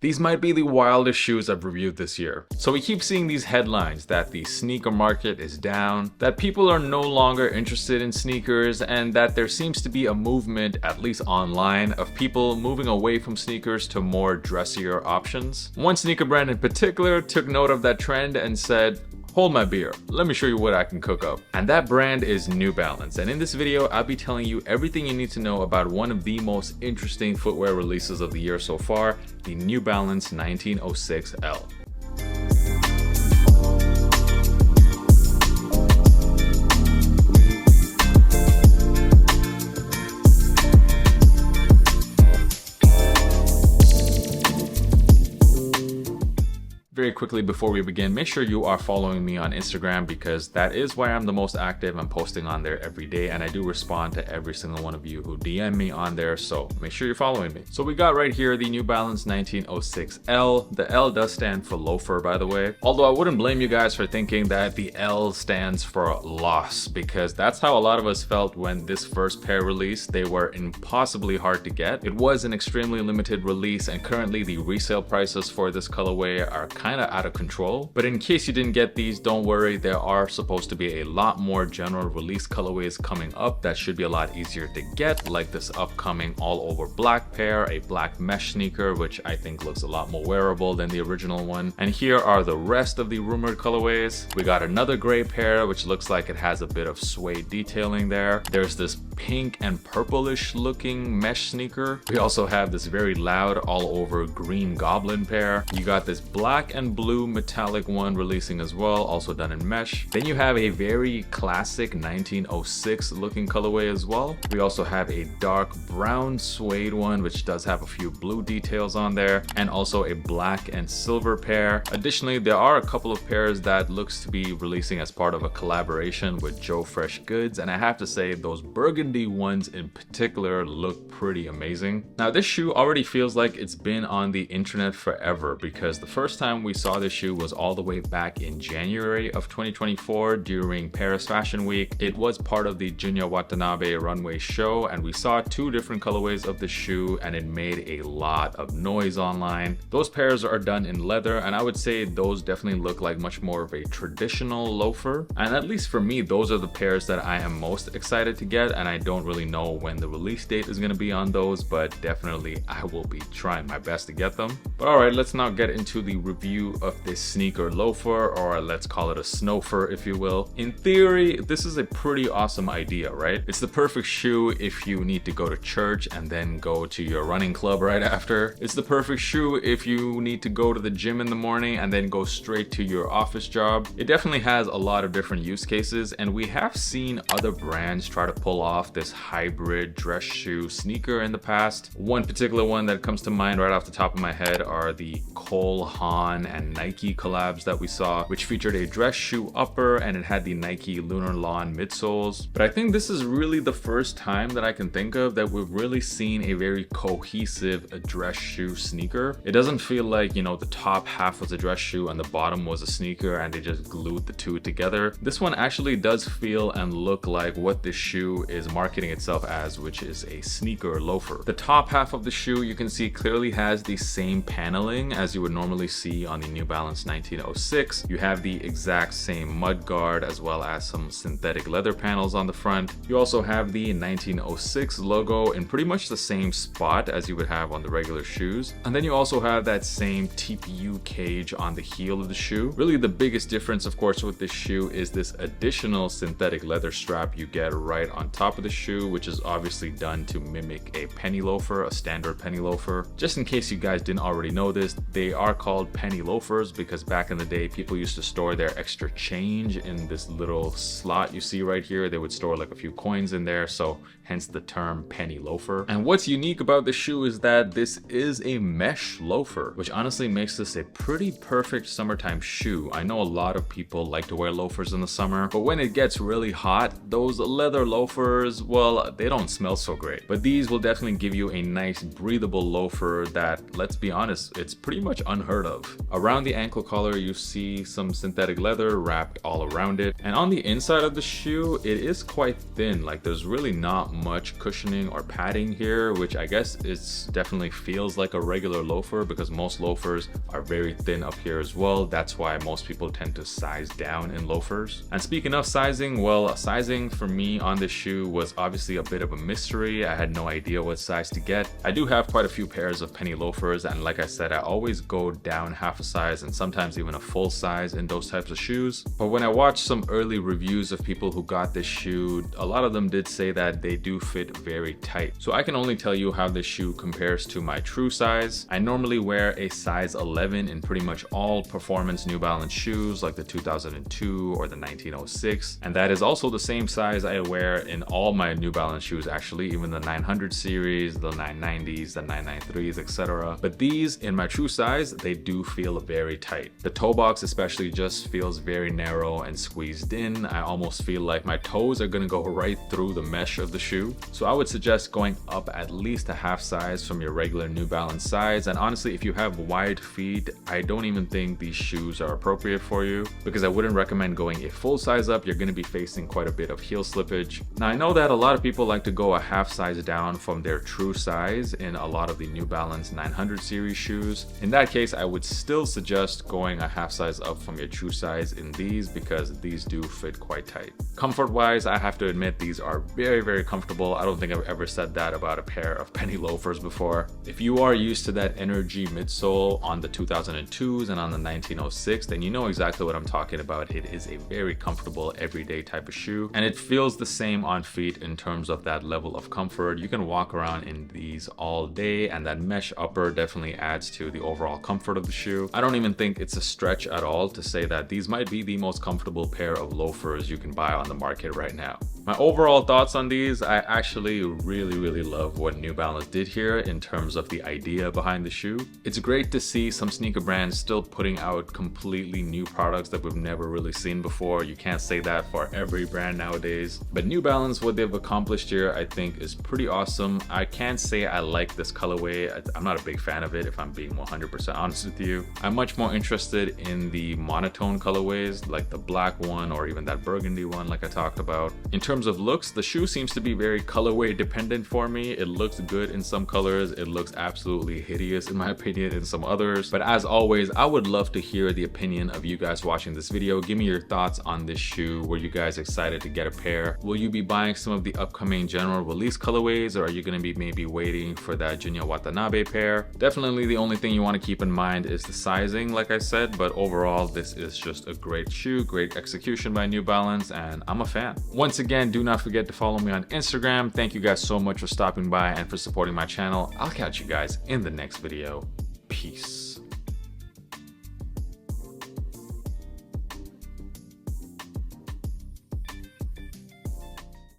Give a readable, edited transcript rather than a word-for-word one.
These might be the wildest shoes I've reviewed this year. So we keep seeing these headlines that the sneaker market is down, that people are no longer interested in sneakers, and that there seems to be a movement, at least online, of people moving away from sneakers to more dressier options. One sneaker brand in particular took note of that trend and said, "Hold my beer, let me show you what I can cook up." And that brand is New Balance. And in this video, I'll be telling you everything you need to know about one of the most interesting footwear releases of the year so far, the New Balance 1906L. Very quickly before we begin, make sure you are following me on Instagram because that is where I'm the most active. I'm posting on there every day and I do respond to every single one of you who DM me on there, so make sure you're following me. So we got right here the New Balance 1906L. The L does stand for loafer, by the way. Although I wouldn't blame you guys for thinking that the L stands for loss, because that's how a lot of us felt when this first pair released. They were impossibly hard to get. It was an extremely limited release and currently the resale prices for this colorway are kind of out of control. But in case you didn't get these, don't worry, there are supposed to be a lot more general release colorways coming up that should be a lot easier to get, like this upcoming all over black pair, a black mesh sneaker, which I think looks a lot more wearable than the original one. And here are the rest of the rumored colorways. We got another gray pair, which looks like it has a bit of suede detailing there. There's this pink and purplish looking mesh sneaker. We also have this very loud all over green goblin pair. You got this black and blue metallic one releasing as well, also done in mesh. Then you have a very classic 1906 looking colorway as well. We also have a dark brown suede one, which does have a few blue details on there, and also a black and silver pair. Additionally, there are a couple of pairs that looks to be releasing as part of a collaboration with Joe Fresh Goods, and I have to say those burgundy ones in particular look pretty amazing. Now this shoe already feels like it's been on the internet forever, because the first time we saw this shoe was all the way back in January of 2024 during Paris Fashion Week. It was part of the Junya Watanabe runway show and we saw two different colorways of the shoe and it made a lot of noise online. Those pairs are done in leather and I would say those definitely look like much more of a traditional loafer, and at least for me those are the pairs that I am most excited to get, and I don't really know when the release date is going to be on those, but definitely I will be trying my best to get them. But alright, let's now get into the review of this sneaker loafer, or let's call it a snowfer if you will. In theory, this is a pretty awesome idea, right? It's the perfect shoe if you need to go to church and then go to your running club right after. It's the perfect shoe if you need to go to the gym in the morning and then go straight to your office job. It definitely has a lot of different use cases, and we have seen other brands try to pull off this hybrid dress shoe sneaker in the past. One particular one that comes to mind right off the top of my head are the Cole Haan and Nike collabs that we saw, which featured a dress shoe upper and it had the Nike Lunar Lawn midsoles. But I think this is really the first time that I can think of that we've really seen a very cohesive dress shoe sneaker. It doesn't feel like, you know, the top half was a dress shoe and the bottom was a sneaker and they just glued the two together. This one actually does feel and look like what this shoe is marketing itself as, which is a sneaker loafer. The top half of the shoe you can see clearly has the same paneling as you would normally see on the New Balance 1906. You have the exact same mud guard as well as some synthetic leather panels on the front. You also have the 1906 logo in pretty much the same spot as you would have on the regular shoes. And then you also have that same TPU cage on the heel of the shoe. Really the biggest difference of course with this shoe is this additional synthetic leather strap you get right on top of the shoe, which is obviously done to mimic a penny loafer, a standard penny loafer. Just in case you guys didn't already know this, they are called penny loafers because back in the day people used to store their extra change in this little slot you see right here. They would store like a few coins in there, so hence the term penny loafer. And what's unique about this shoe is that this is a mesh loafer, which honestly makes this a pretty perfect summertime shoe. I know a lot of people like to wear loafers in the summer, but when it gets really hot, those leather loafers, well, they don't smell so great. But these will definitely give you a nice breathable loafer that, let's be honest, it's pretty much unheard of. Around the ankle collar, you see some synthetic leather wrapped all around it. And on the inside of the shoe, it is quite thin. Like there's really not much cushioning or padding here, which I guess it's definitely feels like a regular loafer because most loafers are very thin up here as well. That's why most people tend to size down in loafers. And speaking of sizing, well, sizing for me on this shoe was obviously a bit of a mystery. I had no idea what size to get. I do have quite a few pairs of penny loafers, and like I said, I always go down half a size and sometimes even a full size in those types of shoes. But when I watched some early reviews of people who got this shoe, a lot of them did say that they do fit very tight. So I can only tell you how this shoe compares to my true size. I normally wear a size 11 in pretty much all performance New Balance shoes like the 2002 or the 1906, and that is also the same size I wear in all my New Balance shoes, actually, even the 900 series, the 990s, the 993s, etc. But these in my true size, they do feel very tight. The toe box especially just feels very narrow and squeezed in. I almost feel like my toes are gonna go right through the mesh of the shoe. So I would suggest going up at least a half size from your regular New Balance size. And honestly, if you have wide feet, I don't even think these shoes are appropriate for you, because I wouldn't recommend going a full size up. You're gonna be facing quite a bit of heel slippage. Now I know that a lot of people like to go a half size down from their true size in a lot of the New Balance 900 series shoes. In that case, I would still suggest going a half size up from your true size in these, because these do fit quite tight. Comfort wise, I have to admit these are very, very comfortable. I don't think I've ever said that about a pair of penny loafers before. If you are used to that energy midsole on the 2002s and on the 1906, then you know exactly what I'm talking about. It is a very comfortable everyday type of shoe, and it feels the same on feet in terms of that level of comfort. You can walk around in these all day, and that mesh upper definitely adds to the overall comfort of the shoe. I don't even think it's a stretch at all to say that these might be the most comfortable pair of loafers you can buy on the market right now. My overall thoughts on these, I actually really love what New Balance did here in terms of the idea behind the shoe. It's great to see some sneaker brands still putting out completely new products that we've never really seen before. You can't say that for every brand nowadays. But New Balance, what they've accomplished here, I think is pretty awesome. I can't say I like this colorway. I'm not a big fan of it, if I'm being 100% honest with you. I'm much more interested in the monotone colorways, like the black one or even that burgundy one like I talked about. In terms of looks, the shoe seems to be very colorway dependent for me. It looks good in some colors. It looks absolutely hideous in my opinion in some others. But as always, I would love to hear the opinion of you guys watching this video. Give me your thoughts on this shoe. Were you guys excited to get a pair? Will you be buying some of the upcoming general release colorways, or are you going to be maybe waiting for that Junya Watanabe pair? Definitely the only thing you want to keep in mind is the sizing, like I said, but overall this is just a great shoe, great execution by New Balance, and I'm a fan. Once again, do not forget to follow me on Instagram. Thank you guys so much for stopping by and for supporting my channel. I'll catch you guys in the next video. Peace.